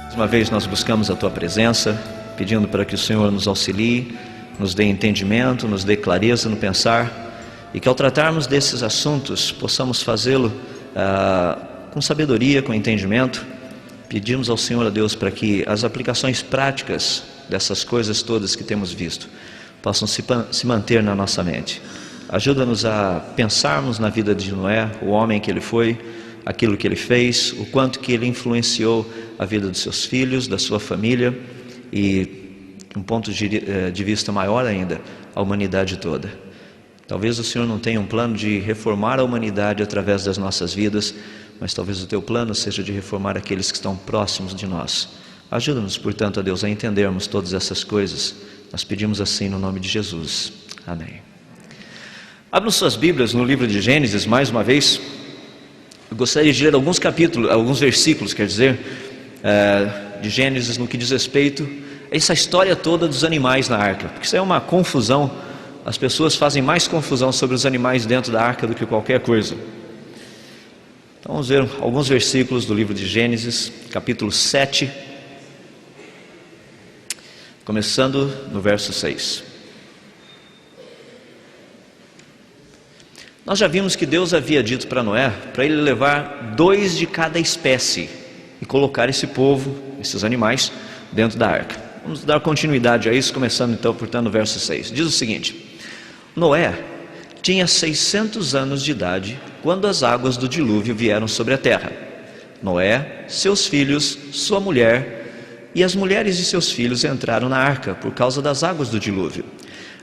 Mais uma vez nós buscamos a Tua presença, pedindo para que o Senhor nos auxilie, nos dê entendimento, nos dê clareza no pensar, e que ao tratarmos desses assuntos possamos fazê-lo com sabedoria, com entendimento. Pedimos ao Senhor, a Deus, para que as aplicações práticas dessas coisas todas que temos visto possam se manter na nossa mente. Ajuda-nos a pensarmos na vida de Noé, o homem que ele foi, aquilo que ele fez, o quanto que ele influenciou a vida dos seus filhos, da sua família e, de um ponto de vista maior ainda, a humanidade toda. Talvez o Senhor não tenha um plano de reformar a humanidade através das nossas vidas, mas talvez o Teu plano seja de reformar aqueles que estão próximos de nós. Ajuda-nos, portanto, a Deus, a entendermos todas essas coisas. Nós pedimos assim no nome de Jesus. Amém. Abram suas Bíblias no livro de Gênesis, mais uma vez. Eu gostaria de ler alguns versículos, de Gênesis, no que diz respeito a essa história toda dos animais na arca, porque isso é uma confusão. As pessoas fazem mais confusão sobre os animais dentro da arca do que qualquer coisa. Então vamos ver alguns versículos do livro de Gênesis, capítulo 7, começando no verso 6. Nós já vimos que Deus havia dito para Noé, para ele levar 2 de cada espécie e colocar esse povo, esses animais, dentro da arca. Vamos dar continuidade a isso, começando então, portanto, no verso 6. Diz o seguinte: Noé tinha 600 anos de idade quando as águas do dilúvio vieram sobre a terra. Noé, seus filhos, sua mulher e as mulheres de seus filhos entraram na arca por causa das águas do dilúvio.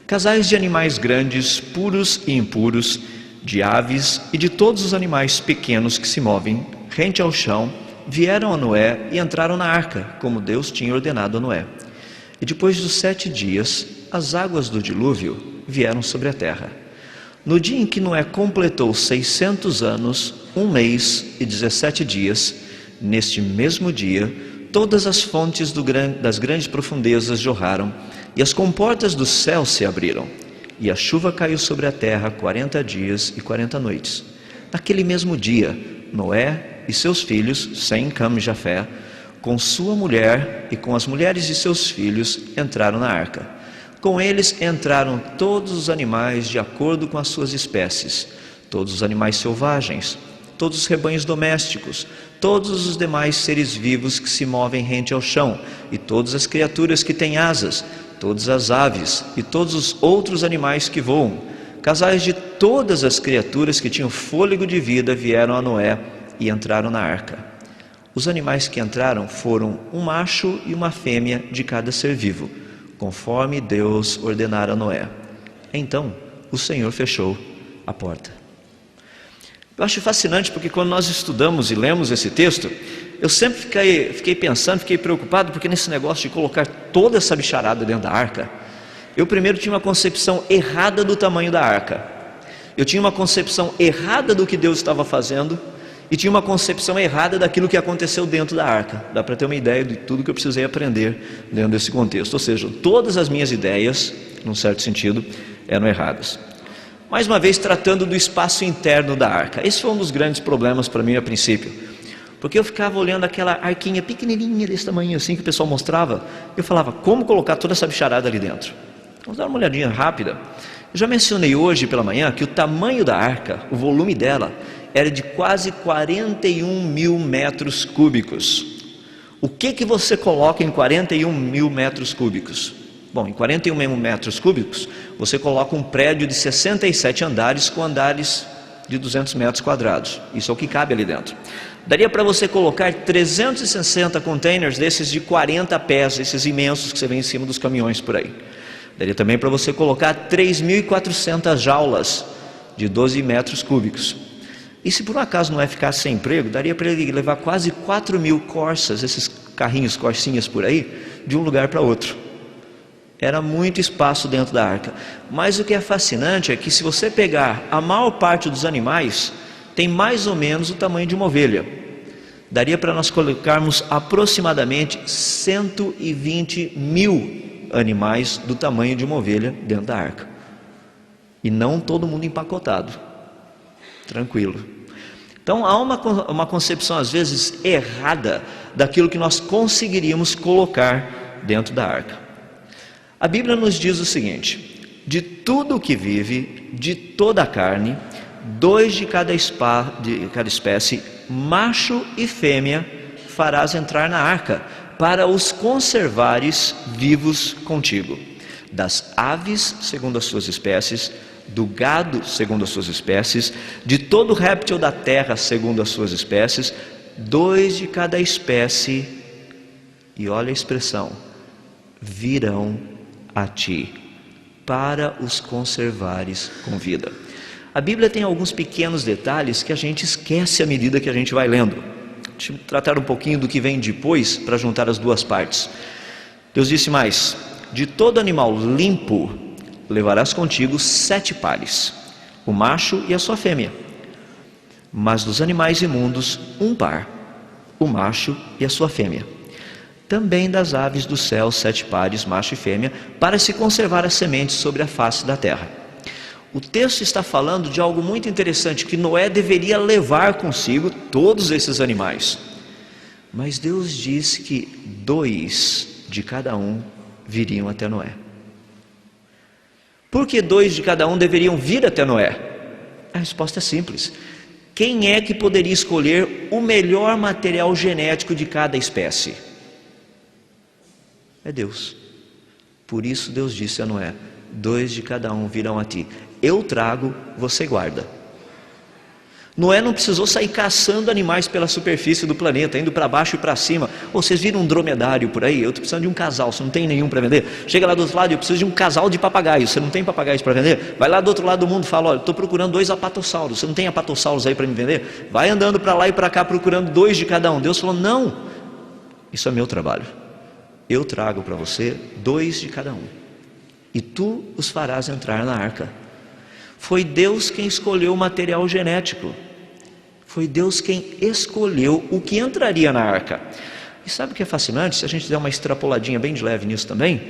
Casais de animais grandes, puros e impuros, de aves e de todos os animais pequenos que se movem rente ao chão, vieram a Noé e entraram na arca, como Deus tinha ordenado a Noé. E depois dos 7 dias, as águas do dilúvio vieram sobre a terra. No dia em que Noé completou 600 anos, 1 mês e 17 dias, neste mesmo dia, todas as fontes das grandes profundezas jorraram, e as comportas do céu se abriram, e a chuva caiu sobre a terra 40 dias e 40 noites. Naquele mesmo dia, Noé e seus filhos, Sem, Cam e Jafé, com sua mulher e com as mulheres de seus filhos, entraram na arca. Com eles entraram todos os animais de acordo com as suas espécies, todos os animais selvagens, todos os rebanhos domésticos, todos os demais seres vivos que se movem rente ao chão, e todas as criaturas que têm asas, todas as aves e todos os outros animais que voam. Casais de todas as criaturas que tinham fôlego de vida vieram a Noé e entraram na arca. Os animais que entraram foram um macho e uma fêmea de cada ser vivo, conforme Deus ordenara a Noé. Então o Senhor fechou a porta. Eu acho fascinante porque quando nós estudamos e lemos esse texto, eu sempre fiquei pensando, fiquei preocupado, porque nesse negócio de colocar toda essa bicharada dentro da arca, eu primeiro tinha uma concepção errada do tamanho da arca, eu tinha uma concepção errada do que Deus estava fazendo, e tinha uma concepção errada daquilo que aconteceu dentro da arca. Dá para ter uma ideia de tudo que eu precisei aprender dentro desse contexto. Ou seja, todas as minhas ideias, num certo sentido, eram erradas. Mais uma vez, tratando do espaço interno da arca. Esse foi um dos grandes problemas para mim a princípio, porque eu ficava olhando aquela arquinha pequenininha desse tamanho assim que o pessoal mostrava, e eu falava, como colocar toda essa bicharada ali dentro? Vamos dar uma olhadinha rápida. Eu já mencionei hoje pela manhã que o tamanho da arca, o volume dela, era de quase 41 mil metros cúbicos. O que você coloca em 41 mil metros cúbicos? Bom, em 41 mil metros cúbicos, você coloca um prédio de 67 andares com andares de 200 metros quadrados. Isso é o que cabe ali dentro. Daria para você colocar 360 containers desses de 40 pés, esses imensos que você vê em cima dos caminhões por aí. Daria também para você colocar 3.400 jaulas de 12 metros cúbicos. E se por um acaso Noé ficasse sem emprego, daria para ele levar quase 4.000 Corsas, esses carrinhos, corsinhas por aí, de um lugar para outro. Era muito espaço dentro da arca. Mas o que é fascinante é que se você pegar a maior parte dos animais, tem mais ou menos o tamanho de uma ovelha. Daria para nós colocarmos aproximadamente 120 mil animais do tamanho de uma ovelha dentro da arca. E não todo mundo empacotado. Tranquilo. Então há uma concepção às vezes errada daquilo que nós conseguiríamos colocar dentro da arca. A Bíblia nos diz o seguinte: de tudo o que vive, de toda a carne, 2 de cada espécie, macho e fêmea, farás entrar na arca, para os conservares vivos contigo. Das aves, segundo as suas espécies, do gado, segundo as suas espécies, de todo réptil da terra, segundo as suas espécies, 2 de cada espécie, e olha a expressão, virão a ti, para os conservares com vida. A Bíblia tem alguns pequenos detalhes que a gente esquece à medida que a gente vai lendo. Deixa eu tratar um pouquinho do que vem depois, para juntar as duas partes. Deus disse mais: de todo animal limpo levarás contigo 7 pares, o macho e a sua fêmea. Mas dos animais imundos, 1 par, o macho e a sua fêmea. Também das aves do céu, 7 pares, macho e fêmea, para se conservar as sementes sobre a face da terra. O texto está falando de algo muito interessante, que Noé deveria levar consigo todos esses animais. Mas Deus disse que 2 de cada um viriam até Noé. Por que 2 de cada um deveriam vir até Noé? A resposta é simples. Quem é que poderia escolher o melhor material genético de cada espécie? É Deus. Por isso Deus disse a Noé: 2 de cada um virão a ti. Eu trago, você guarda. Noé não precisou sair caçando animais pela superfície do planeta, indo para baixo e para cima. Vocês viram um dromedário por aí? Eu estou precisando de um casal, você não tem nenhum para vender? Chega lá do outro lado, eu preciso de um casal de papagaios, você não tem papagaios para vender? Vai lá do outro lado do mundo e fala: olha, estou procurando 2 apatossauros, você não tem apatossauros aí para me vender? Vai andando para lá e para cá procurando 2 de cada um. Deus falou: não, isso é meu trabalho. Eu trago para você 2 de cada um, e tu os farás entrar na arca. Foi Deus quem escolheu o material genético. Foi Deus quem escolheu o que entraria na arca. E sabe o que é fascinante? Se a gente der uma extrapoladinha bem de leve nisso também,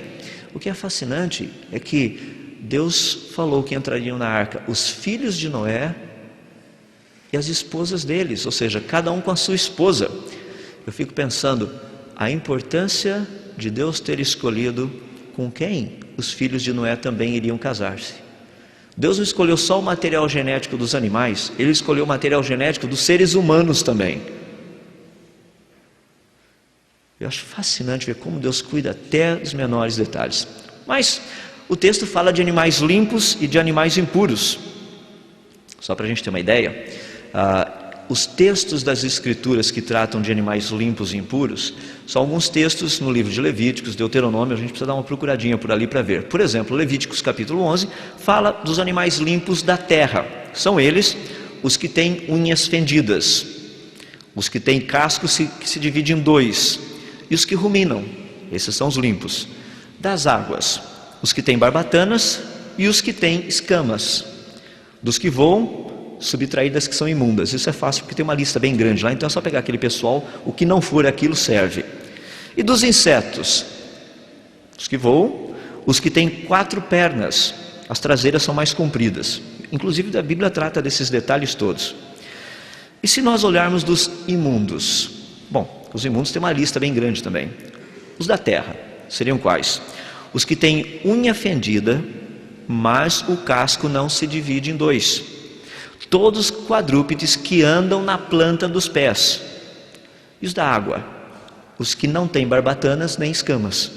o que é fascinante é que Deus falou que entrariam na arca os filhos de Noé e as esposas deles, ou seja, cada um com a sua esposa. Eu fico pensando a importância de Deus ter escolhido com quem os filhos de Noé também iriam casar-se. Deus não escolheu só o material genético dos animais, Ele escolheu o material genético dos seres humanos também. Eu acho fascinante ver como Deus cuida até dos menores detalhes. Mas o texto fala de animais limpos e de animais impuros. Só para a gente ter uma ideia, os textos das Escrituras que tratam de animais limpos e impuros são alguns textos no livro de Levíticos, Deuteronômio. A gente precisa dar uma procuradinha por ali para ver. Por exemplo, Levíticos capítulo 11 fala dos animais limpos da terra. São eles os que têm unhas fendidas, os que têm casco que se divide em 2, e os que ruminam. Esses são os limpos. Das águas, os que têm barbatanas e os que têm escamas. Dos que voam, subtraídas que são imundas. Isso é fácil porque tem uma lista bem grande lá, então é só pegar aquele pessoal, o que não for aquilo serve. E dos insetos, os que voam, os que têm 4 pernas, as traseiras são mais compridas. Inclusive a Bíblia trata desses detalhes todos. E se nós olharmos dos imundos? Bom, os imundos têm uma lista bem grande também. Os da terra seriam quais? Os que têm unha fendida, mas o casco não se divide em 2. Todos quadrúpedes que andam na planta dos pés. E os da água? Os que não têm barbatanas nem escamas.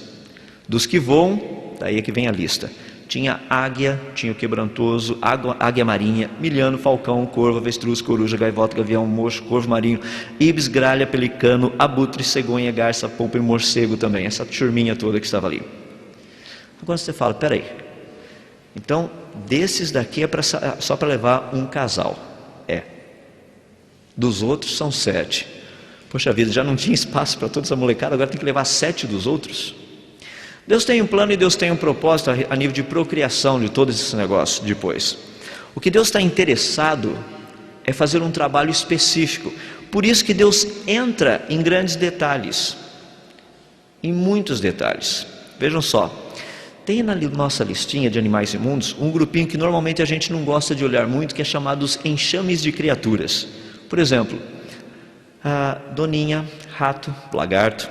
Dos que voam, daí é que vem a lista. Tinha águia, tinha o quebrantoso, águia marinha, milhano, falcão, corvo, avestruz, coruja, gaivota, gavião, mocho, corvo marinho, ibis, gralha, pelicano, abutre, cegonha, garça, polpa e morcego também. Essa turminha toda que estava ali. Agora você fala: peraí, então desses daqui é só para levar um casal. Dos outros são 7. Poxa vida, já não tinha espaço para toda essa molecada, agora tem que levar 7 dos outros. Deus tem um plano e Deus tem um propósito a nível de procriação de todo esse negócio depois. O que Deus está interessado é fazer um trabalho específico. Por isso que Deus entra em grandes detalhes, em muitos detalhes. Vejam só, tem na nossa listinha de animais imundos um grupinho que normalmente a gente não gosta de olhar muito, que é chamado os enxames de criaturas. Por exemplo, a doninha, rato, lagarto,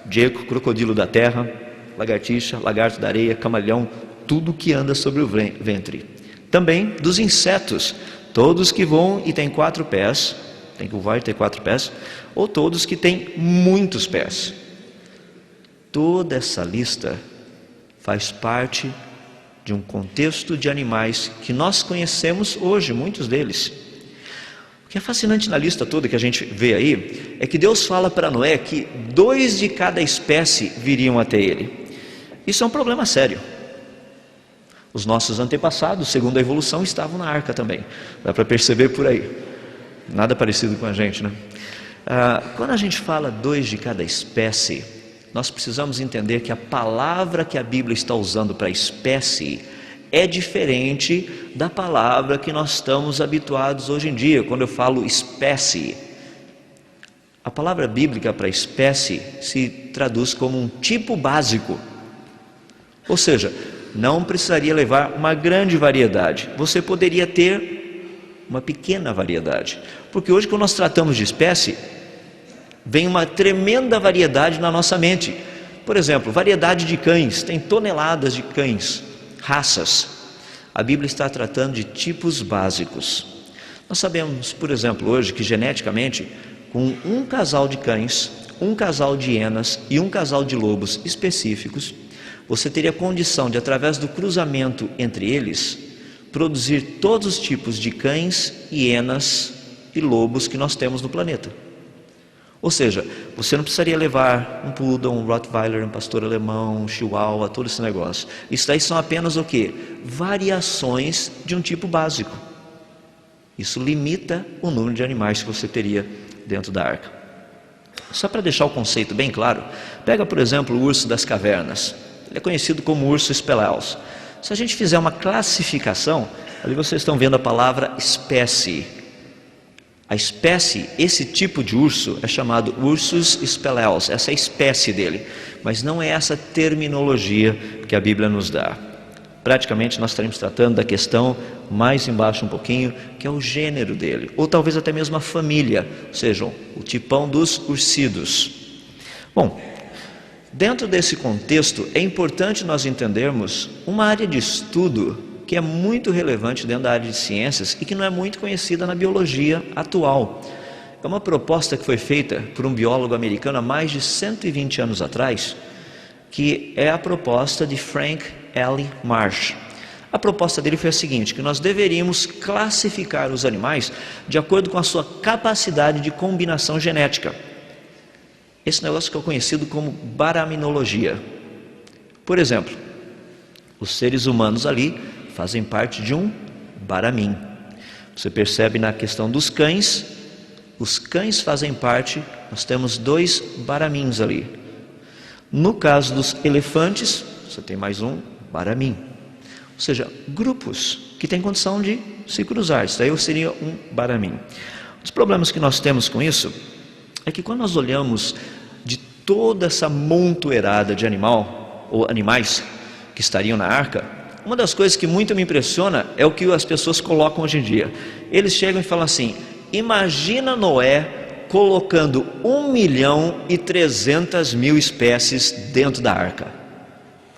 geco, crocodilo da terra, lagartixa, lagarto da areia, camaleão, tudo que anda sobre o ventre. Também dos insetos, todos que voam e têm 4 pés, tem que voar e ter 4 pés, ou todos que têm muitos pés. Toda essa lista faz parte de um contexto de animais que nós conhecemos hoje, muitos deles. O que é fascinante na lista toda que a gente vê aí, é que Deus fala para Noé que 2 de cada espécie viriam até ele. Isso é um problema sério. Os nossos antepassados, segundo a evolução, estavam na arca também. Dá para perceber por aí. Nada parecido com a gente, né? Quando a gente fala 2 de cada espécie, nós precisamos entender que a palavra que a Bíblia está usando para espécie é diferente da palavra que nós estamos habituados hoje em dia. Quando eu falo espécie, a palavra bíblica para espécie se traduz como um tipo básico. Ou seja, não precisaria levar uma grande variedade. Você poderia ter uma pequena variedade. Porque hoje, quando nós tratamos de espécie, vem uma tremenda variedade na nossa mente. Por exemplo, variedade de cães, tem toneladas de cães, raças. A Bíblia está tratando de tipos básicos. Nós sabemos, por exemplo, hoje que geneticamente, com um casal de cães, um casal de hienas e um casal de lobos específicos, você teria condição de, através do cruzamento entre eles, produzir todos os tipos de cães, hienas e lobos que nós temos no planeta. Ou seja, você não precisaria levar um poodle, um rottweiler, um pastor alemão, um chihuahua, todo esse negócio. Isso daí são apenas o quê? Variações de um tipo básico. Isso limita o número de animais que você teria dentro da arca. Só para deixar o conceito bem claro, pega, por exemplo, o urso das cavernas. Ele é conhecido como urso spelaeus. Se a gente fizer uma classificação, ali vocês estão vendo a palavra espécie. A espécie, esse tipo de urso é chamado Ursus spelaeus, essa é a espécie dele, mas não é essa terminologia que a Bíblia nos dá. Praticamente nós estaremos tratando da questão mais embaixo um pouquinho, que é o gênero dele, ou talvez até mesmo a família, ou seja, o tipão dos ursidos. Bom, dentro desse contexto é importante nós entendermos uma área de estudo que é muito relevante dentro da área de ciências e que não é muito conhecida na biologia atual. É uma proposta que foi feita por um biólogo americano há mais de 120 anos atrás, que é a proposta de Frank L. Marsh. A proposta dele foi a seguinte, que nós deveríamos classificar os animais de acordo com a sua capacidade de combinação genética. Esse negócio que é conhecido como baraminologia. Por exemplo, os seres humanos ali fazem parte de um baramim. Você percebe na questão dos cães, os cães fazem parte, nós temos 2 baramins ali. No caso dos elefantes, você tem mais um baramim. Ou seja, grupos que têm condição de se cruzar, isso daí seria um baramim. Os problemas que nós temos com isso é que quando nós olhamos de toda essa montoeirada de animal ou animais que estariam na arca, uma das coisas que muito me impressiona é o que as pessoas colocam hoje em dia. Eles chegam e falam assim: imagina Noé colocando 1.300.000 espécies dentro da arca.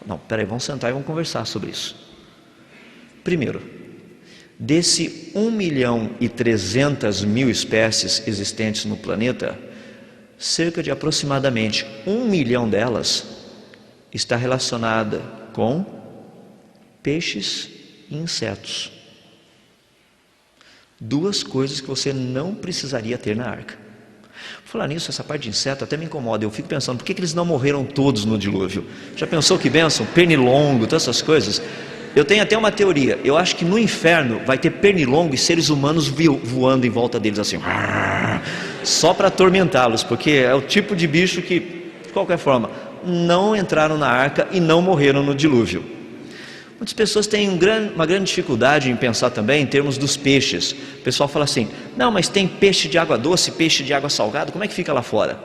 Não, peraí, vamos sentar e vamos conversar sobre isso. Primeiro, desse 1.300.000 espécies existentes no planeta, cerca de aproximadamente 1 milhão delas está relacionada com peixes e insetos. 2 coisas que você não precisaria ter na arca. Por falar nisso, essa parte de inseto até me incomoda. Eu fico pensando, por que eles não morreram todos no dilúvio? Já pensou que bênção? Pernilongo, todas essas coisas. Eu tenho até uma teoria. Eu acho que no inferno vai ter pernilongo e seres humanos voando em volta deles assim, só para atormentá-los, porque é o tipo de bicho que, de qualquer forma, não entraram na arca e não morreram no dilúvio. Muitas pessoas têm uma grande dificuldade em pensar também em termos dos peixes. O pessoal fala assim, não, mas tem peixe de água doce, peixe de água salgada, como é que fica lá fora?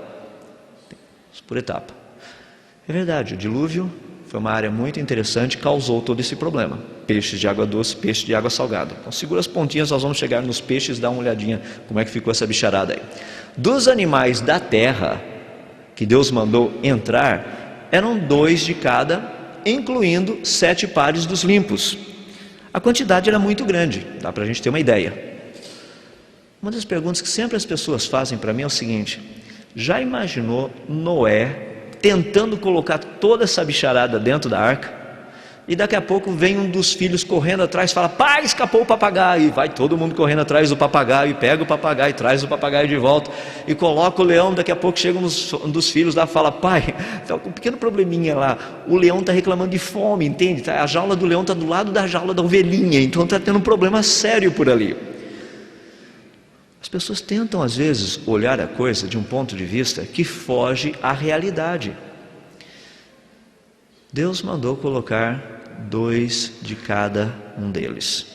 Por etapa. É verdade, o dilúvio foi uma área muito interessante, causou todo esse problema. Peixes de água doce, peixe de água salgada. Então segura as pontinhas, nós vamos chegar nos peixes e dar uma olhadinha como é que ficou essa bicharada aí. Dos animais da terra, que Deus mandou entrar eram 2 de cada, incluindo 7 pares dos limpos. A quantidade era muito grande, dá para a gente ter uma ideia. Uma das perguntas que sempre as pessoas fazem para mim é o seguinte: já imaginou Noé tentando colocar toda essa bicharada dentro da arca, e daqui a pouco vem um dos filhos correndo atrás e fala: pai, escapou o papagaio, e vai todo mundo correndo atrás do papagaio, e pega o papagaio, traz o papagaio de volta, e coloca o leão. Daqui a pouco chega um dos filhos lá e fala: pai, está com um pequeno probleminha lá, o leão está reclamando de fome, entende? A jaula do leão está do lado da jaula da ovelhinha, então está tendo um problema sério por ali. As pessoas tentam às vezes olhar a coisa de um ponto de vista que foge à realidade. Deus mandou colocar 2 de cada um deles.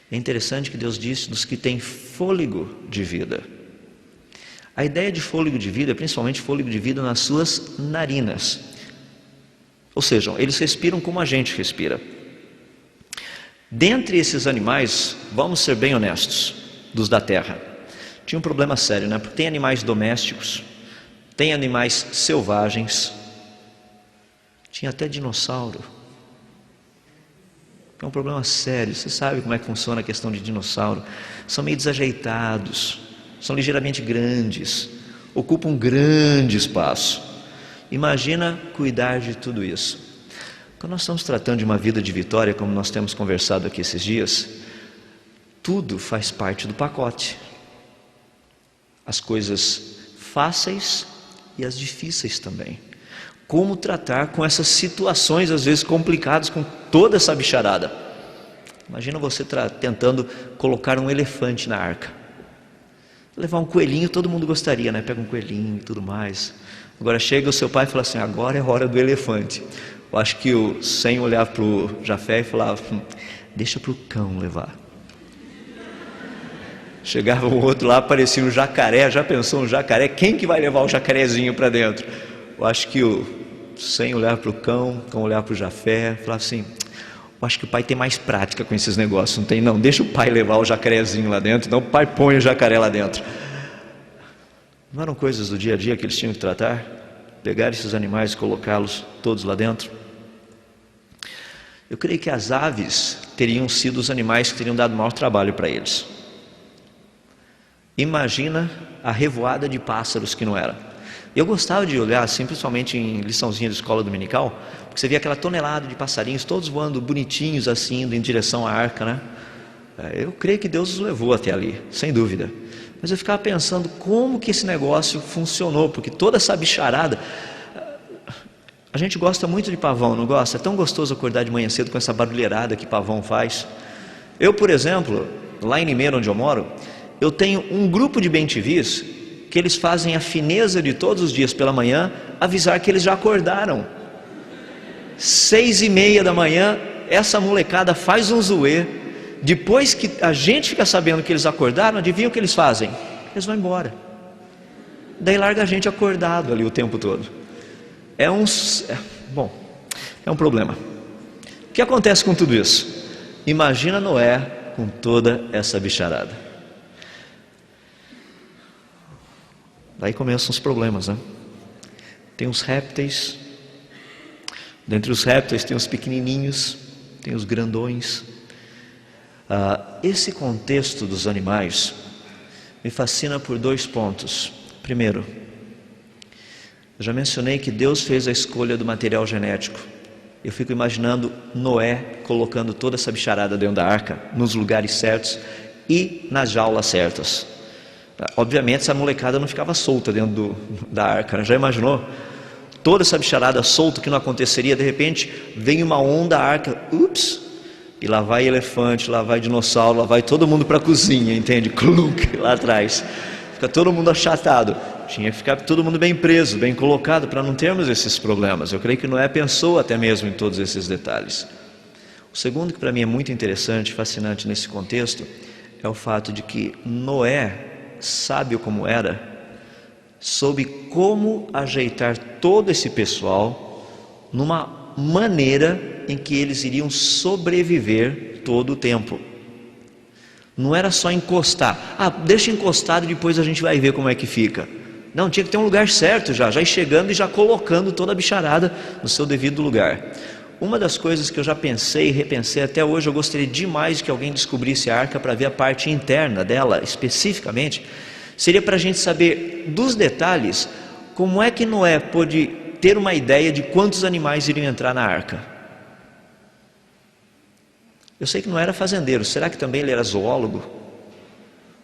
É interessante que Deus disse dos que têm fôlego de vida. A ideia de fôlego de vida é principalmente fôlego de vida nas suas narinas. Ou seja, eles respiram como a gente respira. Dentre esses animais, vamos ser bem honestos, dos da terra, tinha um problema sério, né? Porque tem animais domésticos, tem animais selvagens, tinha até dinossauro. É um problema sério. Você sabe como é que funciona a questão de dinossauro. São meio desajeitados, são ligeiramente grandes, ocupam um grande espaço. Imagina cuidar de tudo isso. Quando nós estamos tratando de uma vida de vitória, como nós temos conversado aqui esses dias, tudo faz parte do pacote. As coisas fáceis e as difíceis também. Como tratar com essas situações às vezes complicadas, com toda essa bicharada. Imagina você tentando colocar um elefante na arca. Levar um coelhinho, todo mundo gostaria, né? Pega um coelhinho e tudo mais. Agora chega o seu pai e fala assim: agora é a hora do elefante. Eu acho que sem olhar para o Jafé e falava: deixa para o cão levar. Chegava o outro lá, aparecia um jacaré. Já pensou um jacaré? Quem que vai levar o jacarezinho para dentro? Eu acho que sem olhar para o cão, com olhar para o Jafé, falava assim: eu acho que o pai tem mais prática com esses negócios. Não tem não, deixa o pai levar o jacarezinho lá dentro, então o pai põe o jacaré lá dentro. Não eram coisas do dia a dia que eles tinham que tratar? Pegar esses animais e colocá-los todos lá dentro? Eu creio que as aves teriam sido os animais que teriam dado maior trabalho para eles. Imagina a revoada de pássaros que não era. Eu gostava de olhar assim, principalmente em liçãozinha de escola dominical, porque você via aquela tonelada de passarinhos, todos voando bonitinhos assim, indo em direção à arca, né? Eu creio que Deus os levou até ali, sem dúvida. Mas eu ficava pensando como que esse negócio funcionou, porque toda essa bicharada... A gente gosta muito de pavão, não gosta? É tão gostoso acordar de manhã cedo com essa barulheirada que pavão faz. Eu, por exemplo, lá em Limeira, onde eu moro, eu tenho um grupo de bem-te-vis que eles fazem a fineza de todos os dias pela manhã avisar que eles já acordaram. 6:30 da manhã, essa molecada faz um zoê. Depois que a gente fica sabendo que eles acordaram, adivinha o que eles fazem? Eles vão embora. Daí larga a gente acordado ali o tempo todo. É um problema. O que acontece com tudo isso? Imagina Noé com toda essa bicharada. Daí começam os problemas, né? Tem os répteis. Dentre os répteis tem os pequenininhos, tem os grandões. Esse contexto dos animais me fascina por 2 pontos. Primeiro, eu já mencionei que Deus fez a escolha do material genético. Eu fico imaginando Noé colocando toda essa bicharada dentro da arca, nos lugares certos e nas jaulas certas. Obviamente essa molecada não ficava solta dentro da arca, né? Já imaginou? Toda essa bicharada solta que não aconteceria, de repente vem uma onda, a arca, ups, e lá vai elefante, lá vai dinossauro, lá vai todo mundo para a cozinha, entende? Clunk, lá atrás. Fica todo mundo achatado. Tinha que ficar todo mundo bem preso, bem colocado, para não termos esses problemas. Eu creio que Noé pensou até mesmo em todos esses detalhes. O segundo que para mim é muito interessante, fascinante nesse contexto, é o fato de que Noé, sábio como era, soube como ajeitar todo esse pessoal numa maneira em que eles iriam sobreviver todo o tempo. Não era só encostar. Deixa encostado e depois a gente vai ver como é que fica. Não, tinha que ter um lugar certo já ir chegando e já colocando toda a bicharada no seu devido lugar. Uma das coisas que eu já pensei e repensei até hoje, eu gostaria demais que alguém descobrisse a arca para ver a parte interna dela especificamente, seria para a gente saber dos detalhes como é que Noé pôde ter uma ideia de quantos animais iriam entrar na arca. Eu sei que não era fazendeiro, será que também ele era zoólogo?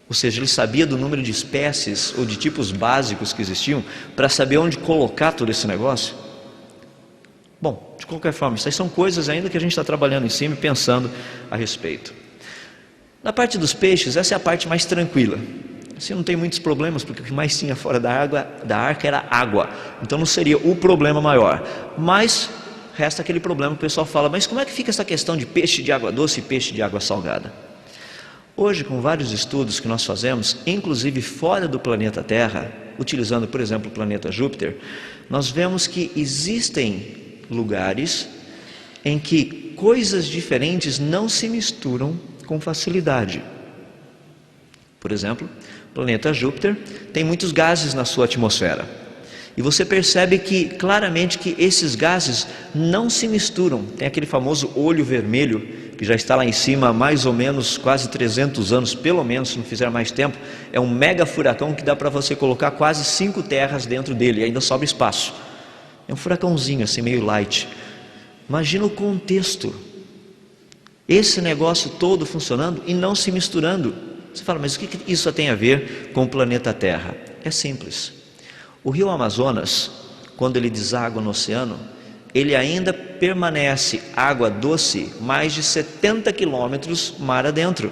Ou seja, ele sabia do número de espécies ou de tipos básicos que existiam para saber onde colocar todo esse negócio? Bom, de qualquer forma, isso aí são coisas ainda que a gente está trabalhando em cima e pensando a respeito. Na parte dos peixes, essa é a parte mais tranquila. Assim não tem muitos problemas, porque o que mais tinha fora da arca era água. Então não seria o problema maior. Mas resta aquele problema que o pessoal fala, mas como é que fica essa questão de peixe de água doce e peixe de água salgada? Hoje, com vários estudos que nós fazemos, inclusive fora do planeta Terra, utilizando, por exemplo, o planeta Júpiter, nós vemos que existem lugares em que coisas diferentes não se misturam com facilidade. Por exemplo, o planeta Júpiter tem muitos gases na sua atmosfera. E você percebe que claramente que esses gases não se misturam. Tem aquele famoso olho vermelho que já está lá em cima há mais ou menos quase 300 anos, pelo menos, se não fizer mais tempo. É um mega furacão que dá para você colocar quase 5 terras dentro dele e ainda sobra espaço. É um furacãozinho assim, meio light. Imagina o contexto. Esse negócio todo funcionando e não se misturando. Você fala, mas o que isso tem a ver com o planeta Terra? É simples. O rio Amazonas, quando ele deságua no oceano, ele ainda permanece água doce mais de 70 quilômetros mar adentro.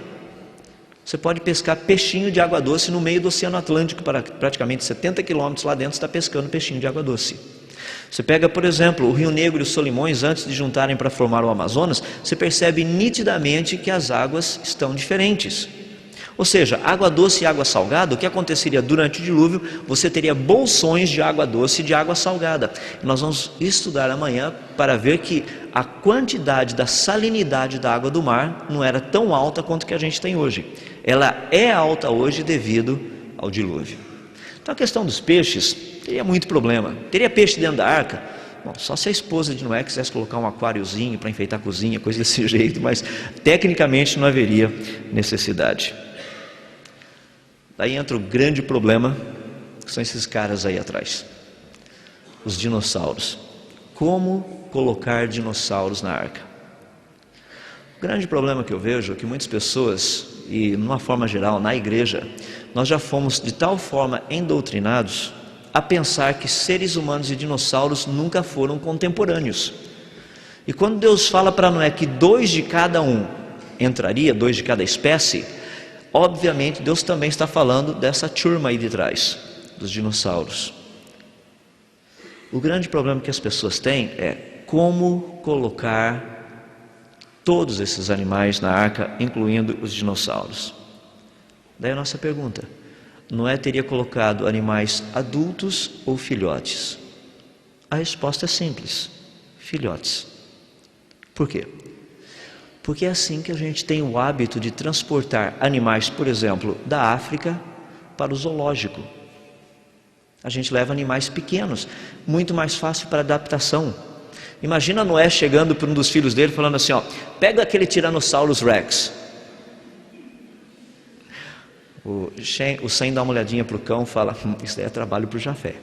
Você pode pescar peixinho de água doce no meio do Oceano Atlântico, praticamente 70 quilômetros lá dentro, você está pescando peixinho de água doce. Você pega, por exemplo, o Rio Negro e os Solimões, antes de juntarem para formar o Amazonas, você percebe nitidamente que as águas estão diferentes. Ou seja, água doce e água salgada, o que aconteceria durante o dilúvio, você teria bolsões de água doce e de água salgada. E nós vamos estudar amanhã para ver que a quantidade da salinidade da água do mar não era tão alta quanto que a gente tem hoje. Ela é alta hoje devido ao dilúvio. Então a questão dos peixes teria muito problema. Teria peixe dentro da arca? Bom, só se a esposa de Noé quisesse colocar um aquáriozinho para enfeitar a cozinha, coisa desse jeito, mas tecnicamente não haveria necessidade. Daí entra o grande problema, que são esses caras aí atrás, os dinossauros. Como colocar dinossauros na arca? O grande problema que eu vejo é que muitas pessoas, e de uma forma geral na igreja, nós já fomos de tal forma endoutrinados a pensar que seres humanos e dinossauros nunca foram contemporâneos. E quando Deus fala para Noé que 2 de cada um entraria, 2 de cada espécie, obviamente Deus também está falando dessa turma aí de trás, dos dinossauros. O grande problema que as pessoas têm é como colocar todos esses animais na arca, incluindo os dinossauros. Daí a nossa pergunta: Noé teria colocado animais adultos ou filhotes? A resposta é simples: filhotes. Por quê? Porque é assim que a gente tem o hábito de transportar animais, por exemplo, da África para o zoológico. A gente leva animais pequenos, muito mais fácil para adaptação. Imagina Noé chegando para um dos filhos dele falando assim, ó, pega aquele Tyrannosaurus Rex. O Sem dá uma olhadinha para o cão e fala, isso daí é trabalho para o Jafé.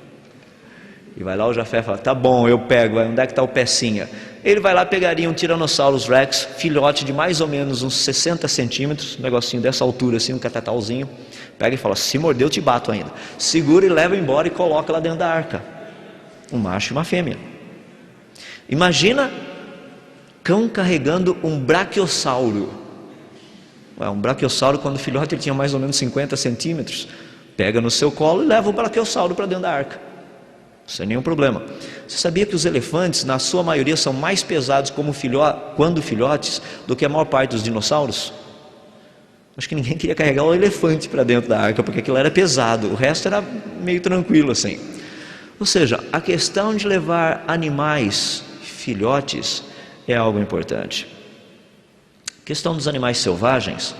E vai lá o Jafé fala, tá bom, eu pego, onde é que está o pecinha? Ele vai lá, pegaria um Tyrannosaurus Rex, filhote de mais ou menos uns 60 centímetros, um negocinho dessa altura assim, um catatauzinho, pega e fala, se morder eu te bato ainda. Segura e leva embora e coloca lá dentro da arca. Um macho e uma fêmea. Imagina cão carregando um brachiosauro. Um brachiosauro, quando filhote, ele tinha mais ou menos 50 centímetros. Pega no seu colo e leva o brachiosauro para dentro da arca. Sem nenhum problema. Você sabia que os elefantes, na sua maioria, são mais pesados quando filhotes do que a maior parte dos dinossauros? Acho que ninguém queria carregar o elefante para dentro da arca, porque aquilo era pesado. O resto era meio tranquilo assim. Ou seja, a questão de levar animais, filhotes, é algo importante. A questão dos animais selvagens,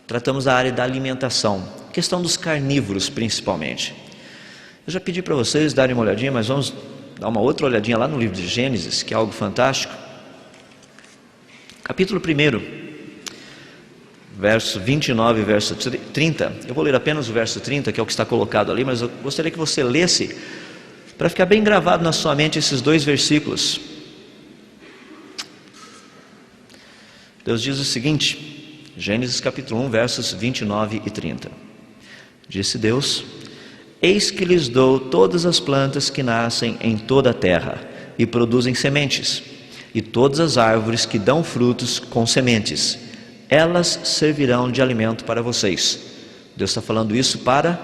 tratamos da área da alimentação. A questão dos carnívoros, principalmente. Eu já pedi para vocês darem uma olhadinha, mas vamos dar uma outra olhadinha lá no livro de Gênesis, que é algo fantástico. Capítulo 1, verso 29 e verso 30. Eu vou ler apenas o verso 30, que é o que está colocado ali, mas eu gostaria que você lesse, para ficar bem gravado na sua mente esses dois versículos. Deus diz o seguinte, Gênesis capítulo 1, versos 29 e 30. Disse Deus: eis que lhes dou todas as plantas que nascem em toda a terra e produzem sementes, e todas as árvores que dão frutos com sementes, elas servirão de alimento para vocês. Deus está falando isso para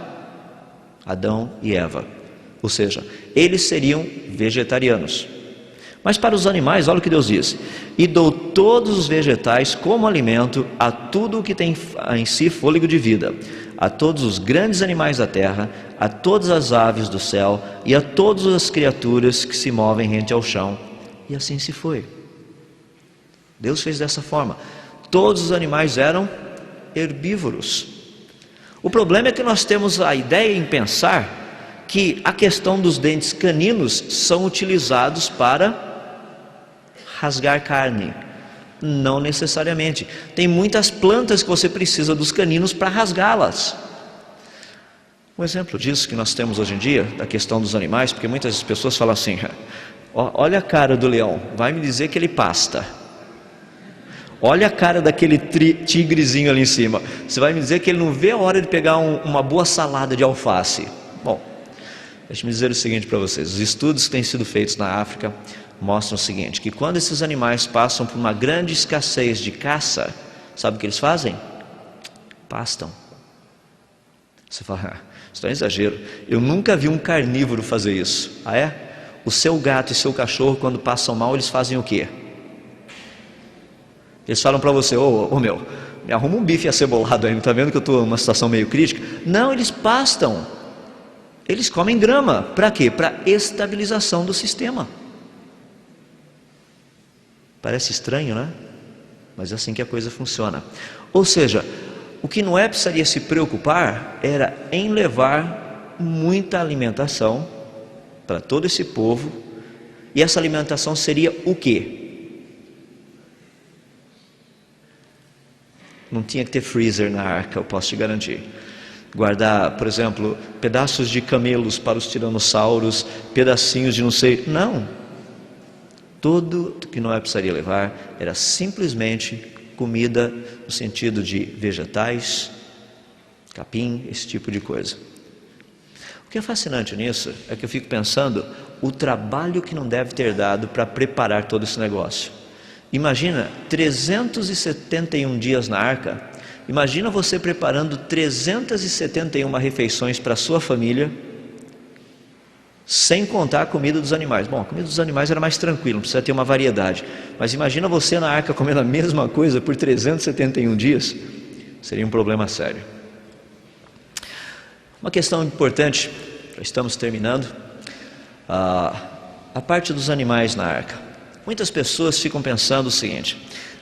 Adão e Eva, ou seja, eles seriam vegetarianos. Mas para os animais, olha o que Deus diz: e dou todos os vegetais como alimento a tudo o que tem em si fôlego de vida, a todos os grandes animais da terra, a todas as aves do céu e a todas as criaturas que se movem rente ao chão. E assim se foi. Deus fez dessa forma. Todos os animais eram herbívoros. O problema é que nós temos a ideia em pensar que a questão dos dentes caninos são utilizados para rasgar carne. Não necessariamente. Tem muitas plantas que você precisa dos caninos para rasgá-las. Um exemplo disso que nós temos hoje em dia, da questão dos animais, porque muitas pessoas falam assim: olha a cara do leão, vai me dizer que ele pasta. Olha a cara daquele tigrezinho ali em cima, você vai me dizer que ele não vê a hora de pegar uma boa salada de alface. Bom, deixe-me dizer o seguinte para vocês: os estudos que têm sido feitos na África mostram o seguinte, que quando esses animais passam por uma grande escassez de caça, sabe o que eles fazem? Pastam. Você fala: isso é um exagero, eu nunca vi um carnívoro fazer isso. Ah, é? O seu gato e seu cachorro, quando passam mal, eles fazem o quê? Eles falam para você: ô meu, me arruma um bife acebolado aí, não está vendo que eu estou numa situação meio crítica? Não, eles pastam. Eles comem grama. Para quê? Para estabilização do sistema. Parece estranho, né? Mas é assim que a coisa funciona. Ou seja, o que Noé precisaria se preocupar era em levar muita alimentação para todo esse povo. E essa alimentação seria o quê? Não tinha que ter freezer na arca, eu posso te garantir. Guardar, por exemplo, pedaços de camelos para os tiranossauros, pedacinhos de não sei... Não. Tudo que Noé precisaria levar era simplesmente comida, no sentido de vegetais, capim, esse tipo de coisa. O que é fascinante nisso é que eu fico pensando o trabalho que não deve ter dado para preparar todo esse negócio. Imagina 371 dias na arca. Imagina você preparando 371 refeições para a sua família, sem contar a comida dos animais. Bom, a comida dos animais era mais tranquila, não precisa ter uma variedade. Mas imagina você na arca comendo a mesma coisa por 371 dias. Seria um problema sério. Uma questão importante, já estamos terminando, a parte dos animais na arca. Muitas pessoas ficam pensando o seguinte: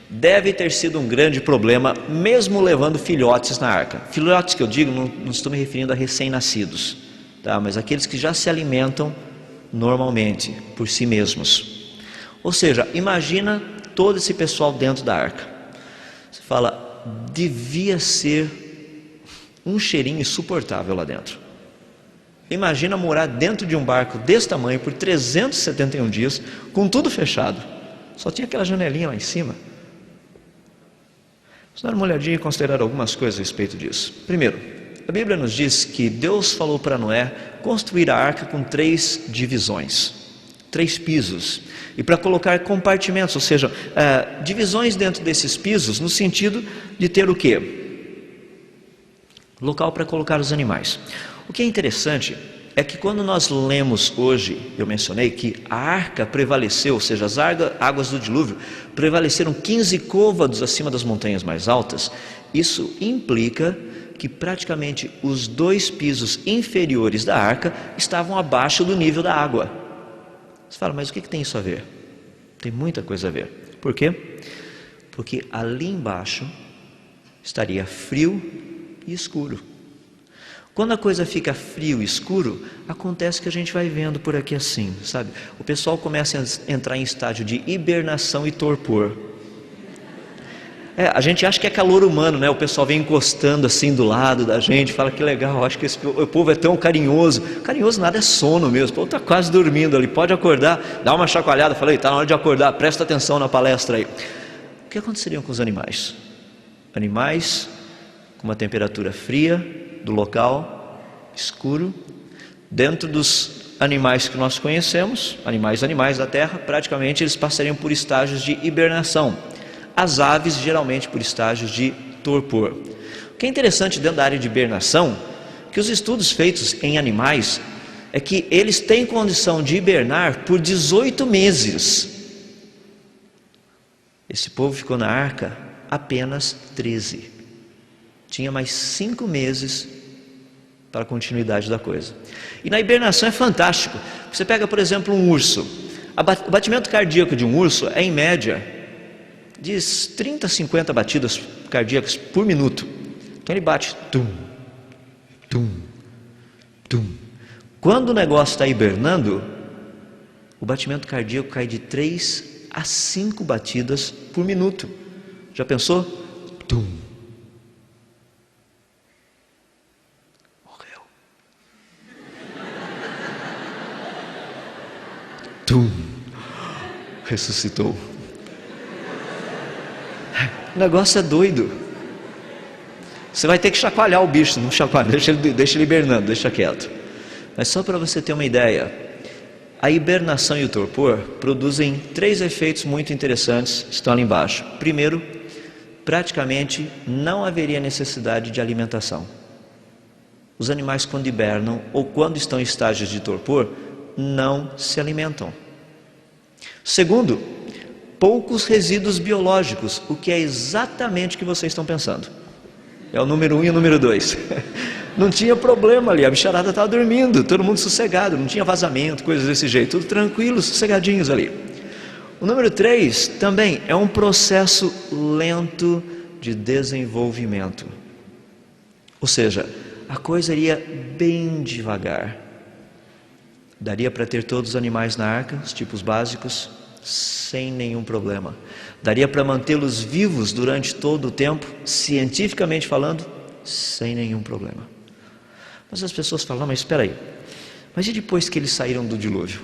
deve ter sido um grande problema, mesmo levando filhotes na arca. Filhotes que eu digo, não estou me referindo a recém-nascidos, tá? Mas aqueles que já se alimentam normalmente, por si mesmos. Ou seja, imagina todo esse pessoal dentro da arca. Você fala, devia ser um cheirinho insuportável lá dentro. Imagina morar dentro de um barco desse tamanho por 371 dias, com tudo fechado. Só tinha aquela janelinha lá em cima. Vamos dar uma olhadinha e considerar algumas coisas a respeito disso. Primeiro, a Bíblia nos diz que Deus falou para Noé construir a arca com 3 divisões, 3 pisos, e para colocar compartimentos, ou seja, divisões dentro desses pisos, no sentido de ter o quê? Local para colocar os animais. O que é interessante é que quando nós lemos hoje, eu mencionei que a arca prevaleceu, ou seja, as águas do dilúvio prevaleceram 15 côvados acima das montanhas mais altas. Isso implica que praticamente os 2 pisos inferiores da arca estavam abaixo do nível da água. Você fala, mas o que tem isso a ver? Tem muita coisa a ver. Por quê? Porque ali embaixo estaria frio e escuro. Quando a coisa fica frio e escuro, acontece que a gente vai vendo por aqui assim, sabe? O pessoal começa a entrar em estágio de hibernação e torpor. A gente acha que é calor humano, né? O pessoal vem encostando assim do lado da gente, fala que legal, acho que o povo é tão carinhoso. Carinhoso nada, é sono mesmo, o povo está quase dormindo ali, pode acordar, dá uma chacoalhada, falei, está na hora de acordar, presta atenção na palestra aí. O que aconteceria com os animais? Animais com uma temperatura fria, do local escuro, dentro dos animais que nós conhecemos, animais da terra, praticamente eles passariam por estágios de hibernação. As aves geralmente por estágios de torpor. O que é interessante dentro da área de hibernação, que os estudos feitos em animais, é que eles têm condição de hibernar por 18 meses. Esse povo ficou na arca apenas 13. Tinha mais 5 meses para a continuidade da coisa. E na hibernação é fantástico. Você pega, por exemplo, um urso. O batimento cardíaco de um urso é em média de 30 a 50 batidas cardíacas por minuto. Então ele bate tum, tum, tum. Quando o negócio está hibernando, o batimento cardíaco cai de 3 a 5 batidas por minuto. Já pensou? Tum. Morreu. Tum. Ressuscitou. O negócio é doido. Você vai ter que chacoalhar o bicho, não chacoalha, deixa ele hibernando, deixa quieto. Mas só para você ter uma ideia, a hibernação e o torpor produzem 3 efeitos muito interessantes, estão ali embaixo. Primeiro, praticamente não haveria necessidade de alimentação. Os animais, quando hibernam ou quando estão em estágios de torpor, não se alimentam. Segundo, poucos resíduos biológicos, o que é exatamente o que vocês estão pensando. É o número 1 e o número 2. Não tinha problema ali, a bicharada estava dormindo, todo mundo sossegado, não tinha vazamento, coisas desse jeito, tudo tranquilo, sossegadinhos ali. O número 3 também é um processo lento de desenvolvimento. Ou seja, a coisa iria bem devagar. Daria para ter todos os animais na arca, os tipos básicos, sem nenhum problema. Daria para mantê-los vivos durante todo o tempo, cientificamente falando, sem nenhum problema. Mas as pessoas falam, não, mas espera aí, mas e depois que eles saíram do dilúvio?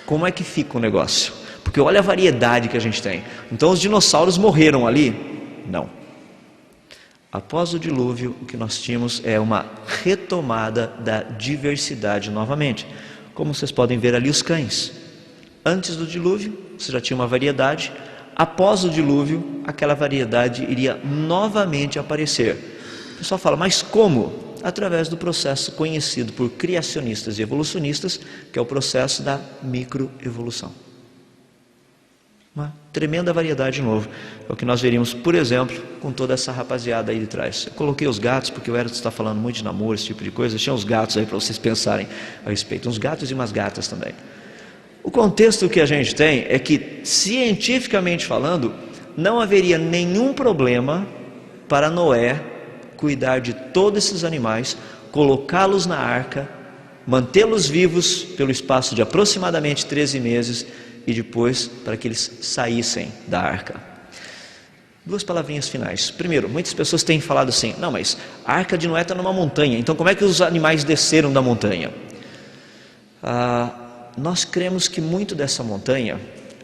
Como é que fica o negócio? Porque olha a variedade que a gente tem. Então os dinossauros morreram ali? Não. Após o dilúvio, o que nós tínhamos é uma retomada da diversidade novamente. Como vocês podem ver ali, os cães. Antes do dilúvio, você já tinha uma variedade. Após o dilúvio, aquela variedade iria novamente aparecer. O pessoal fala, mas como? Através do processo conhecido por criacionistas e evolucionistas, que é o processo da microevolução. Uma tremenda variedade de novo. É o que nós veríamos, por exemplo, com toda essa rapaziada aí de trás. Eu coloquei os gatos, porque o Hérito está falando muito de namoro, esse tipo de coisa. Tinha os gatos aí para vocês pensarem a respeito. Uns gatos e umas gatas também. O contexto que a gente tem é que, cientificamente falando, não haveria nenhum problema para Noé cuidar de todos esses animais, colocá-los na arca, mantê-los vivos pelo espaço de aproximadamente 13 meses e depois para que eles saíssem da arca. 2 palavrinhas finais. Primeiro, muitas pessoas têm falado assim, não, mas a arca de Noé está numa montanha, então como é que os animais desceram da montanha? Nós cremos que muito dessa montanha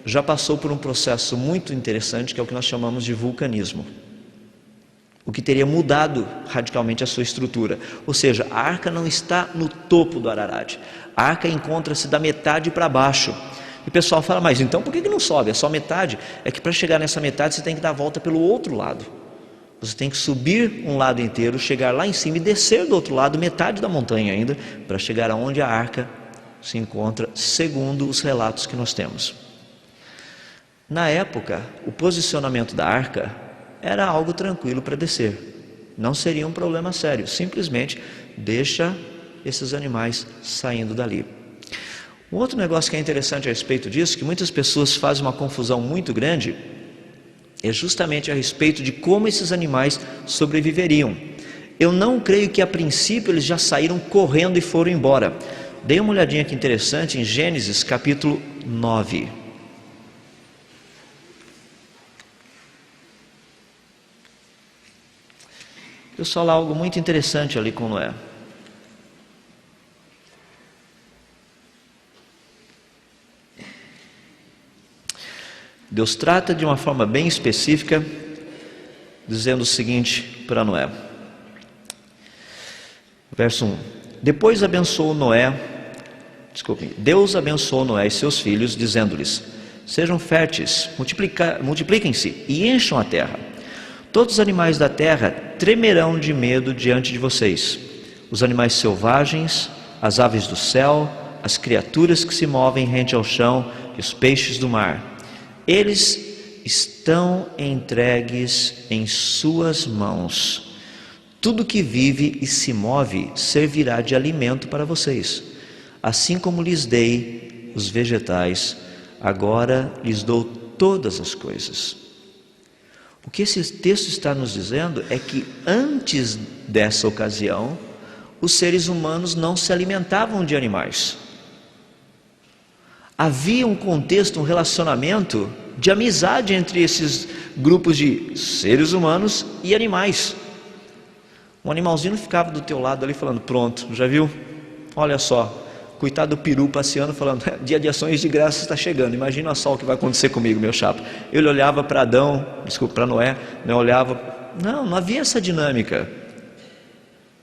já passou por um processo muito interessante, que é o que nós chamamos de vulcanismo, o que teria mudado radicalmente a sua estrutura. Ou seja, a arca não está no topo do Ararat, a arca encontra-se da metade para baixo. E o pessoal fala, mas então por que não sobe? É só metade? É que para chegar nessa metade você tem que dar a volta pelo outro lado. Você tem que subir um lado inteiro, chegar lá em cima e descer do outro lado, metade da montanha ainda, para chegar aonde a arca se encontra, segundo os relatos que nós temos. Na época, o posicionamento da arca era algo tranquilo para descer. Não seria um problema sério, simplesmente deixa esses animais saindo dali. Um outro negócio que é interessante a respeito disso, que muitas pessoas fazem uma confusão muito grande, é justamente a respeito de como esses animais sobreviveriam. Eu não creio que a princípio eles já saíram correndo e foram embora. Dê uma olhadinha aqui interessante em Gênesis capítulo 9. Deus fala algo muito interessante ali com Noé. Deus trata de uma forma bem específica, dizendo o seguinte para Noé. Verso 1. Deus abençoou Noé e seus filhos, dizendo-lhes: sejam férteis, multipliquem-se e encham a terra. Todos os animais da terra tremerão de medo diante de vocês. Os animais selvagens, as aves do céu, as criaturas que se movem rente ao chão e os peixes do mar. Eles estão entregues em suas mãos. Tudo que vive e se move servirá de alimento para vocês. Assim como lhes dei os vegetais, agora lhes dou todas as coisas. O que esse texto está nos dizendo é que antes dessa ocasião, os seres humanos não se alimentavam de animais. Havia um contexto, um relacionamento de amizade entre esses grupos de seres humanos e animais. Um animalzinho ficava do teu lado ali falando: pronto, já viu? Olha só, coitado do peru passeando falando: dia de ações de graças está chegando, imagina só o que vai acontecer comigo, meu chapa. Ele olhava para para Noé, olhava, não havia essa dinâmica.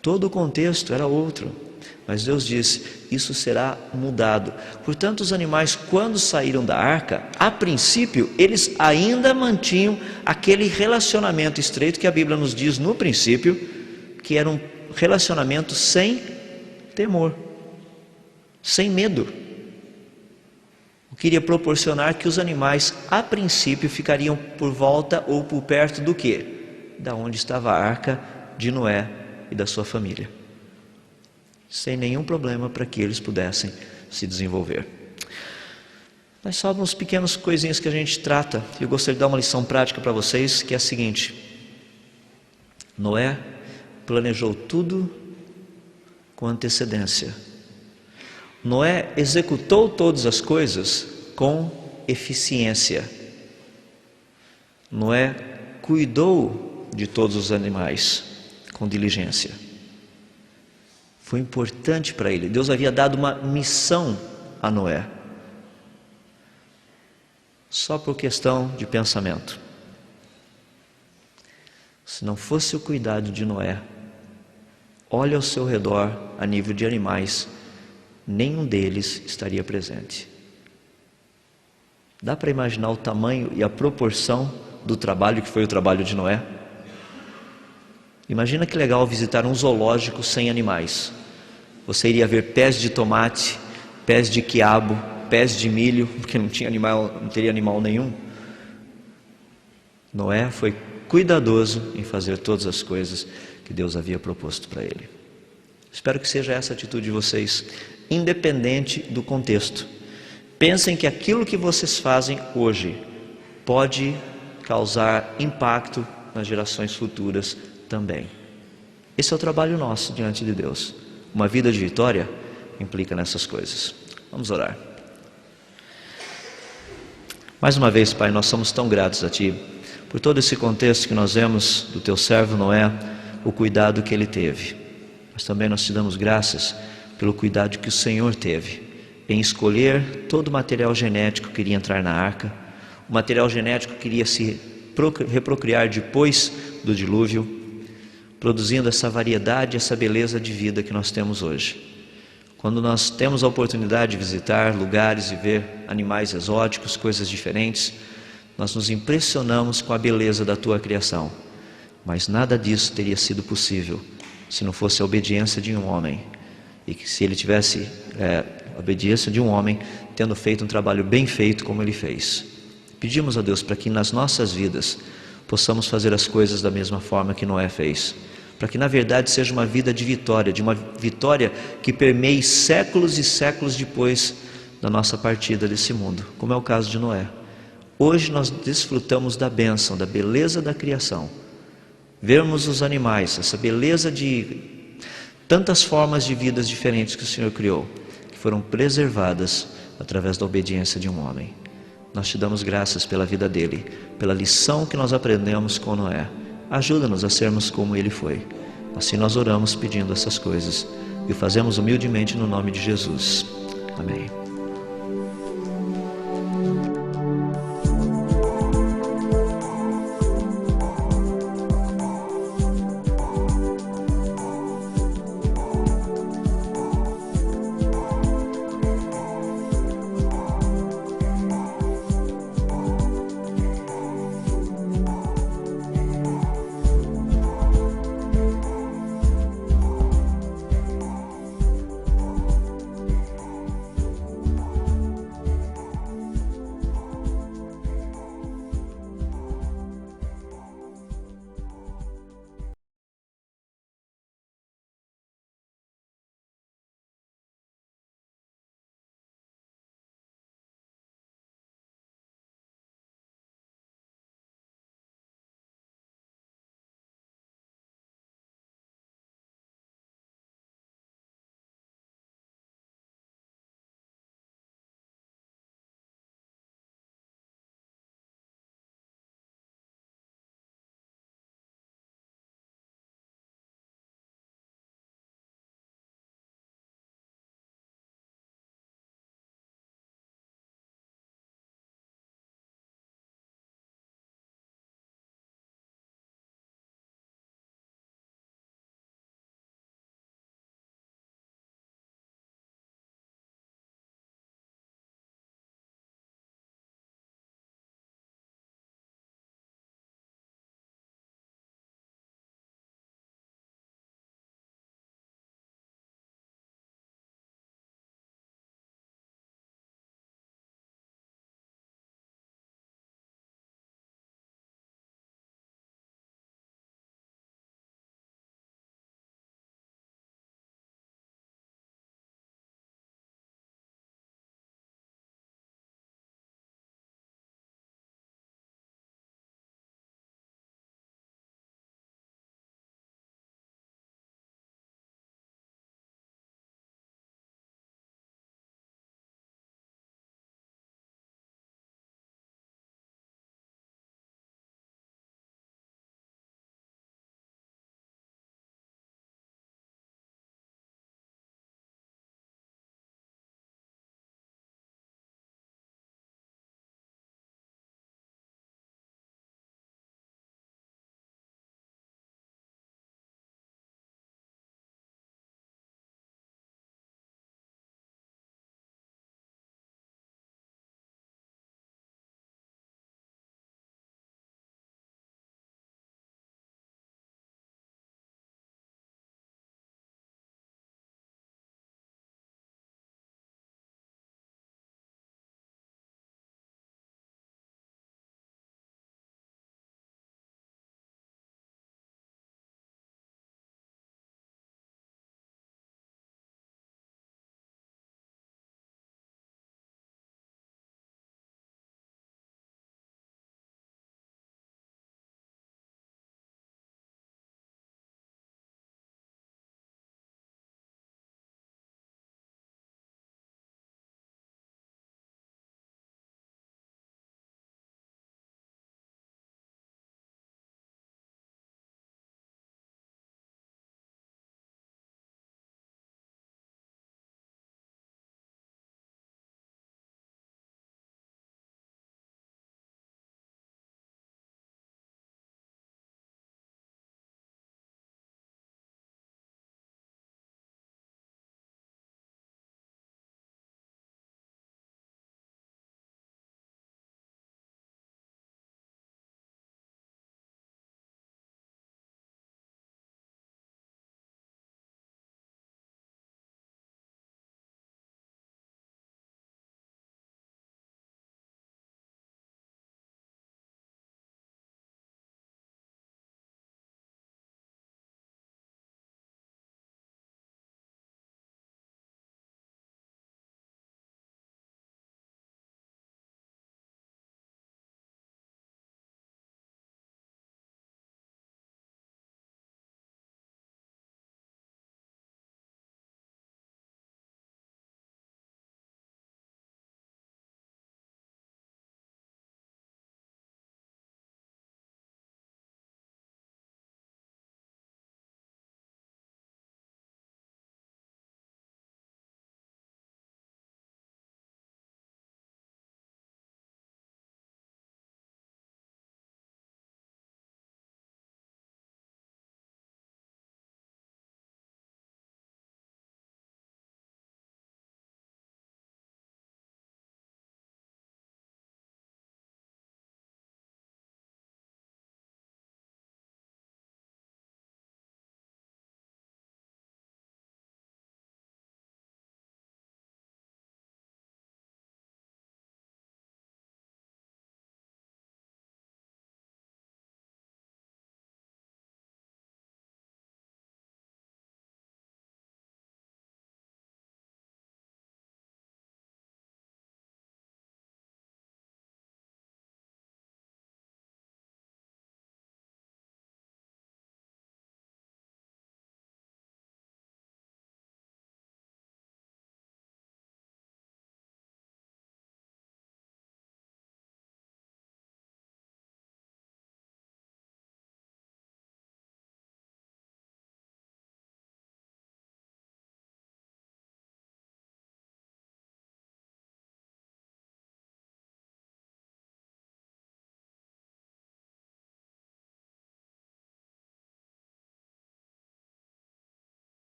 Todo o contexto era outro. Mas Deus disse: isso será mudado. Portanto, os animais, quando saíram da arca, a princípio, eles ainda mantinham aquele relacionamento estreito que a Bíblia nos diz no princípio, que era um relacionamento sem temor, sem medo. Eu queria proporcionar que os animais, a princípio, ficariam por volta ou por perto do quê? Da onde estava a arca de Noé e da sua família, sem nenhum problema para que eles pudessem se desenvolver. Mas só algumas pequenas coisinhas que a gente trata. Eu gostaria de dar uma lição prática para vocês, que é a seguinte: Noé planejou tudo com antecedência. Noé executou todas as coisas com eficiência. Noé cuidou de todos os animais com diligência. Foi importante para ele. Deus havia dado uma missão a Noé, só por questão de pensamento. Se não fosse o cuidado de Noé, olhe ao seu redor a nível de animais, nenhum deles estaria presente. Dá para imaginar o tamanho e a proporção do trabalho que foi o trabalho de Noé? Imagina que legal visitar um zoológico sem animais. Você iria ver pés de tomate, pés de quiabo, pés de milho, porque não teria animal nenhum. Noé foi cuidadoso em fazer todas as coisas que Deus havia proposto para ele. Espero que seja essa a atitude de vocês, independente do contexto. Pensem que aquilo que vocês fazem hoje pode causar impacto nas gerações futuras também. Esse é o trabalho nosso diante de Deus. Uma vida de vitória implica nessas coisas. Vamos orar. Mais uma vez, Pai, nós somos tão gratos a Ti por todo esse contexto que nós vemos do Teu servo Noé, o cuidado que ele teve. Mas também nós Te damos graças pelo cuidado que o Senhor teve em escolher todo o material genético que iria entrar na arca, o material genético que iria se reprocriar depois do dilúvio, produzindo essa variedade, essa beleza de vida que nós temos hoje. Quando nós temos a oportunidade de visitar lugares e ver animais exóticos, coisas diferentes, nós nos impressionamos com a beleza da Tua criação. Mas nada disso teria sido possível se não fosse a obediência de um homem. E que se ele tivesse a obediência de um homem, tendo feito um trabalho bem feito como ele fez. Pedimos a Deus para que nas nossas vidas possamos fazer as coisas da mesma forma que Noé fez, para que na verdade seja uma vida de vitória, que permeie séculos e séculos depois da nossa partida desse mundo, como é o caso de Noé. Hoje nós desfrutamos da bênção, da beleza da criação, vermos os animais, essa beleza de tantas formas de vidas diferentes que o Senhor criou, que foram preservadas através da obediência de um homem. Nós te damos graças pela vida dele, pela lição que nós aprendemos com Noé. Ajuda-nos a sermos como ele foi. Assim nós oramos pedindo essas coisas e o fazemos humildemente no nome de Jesus. Amém.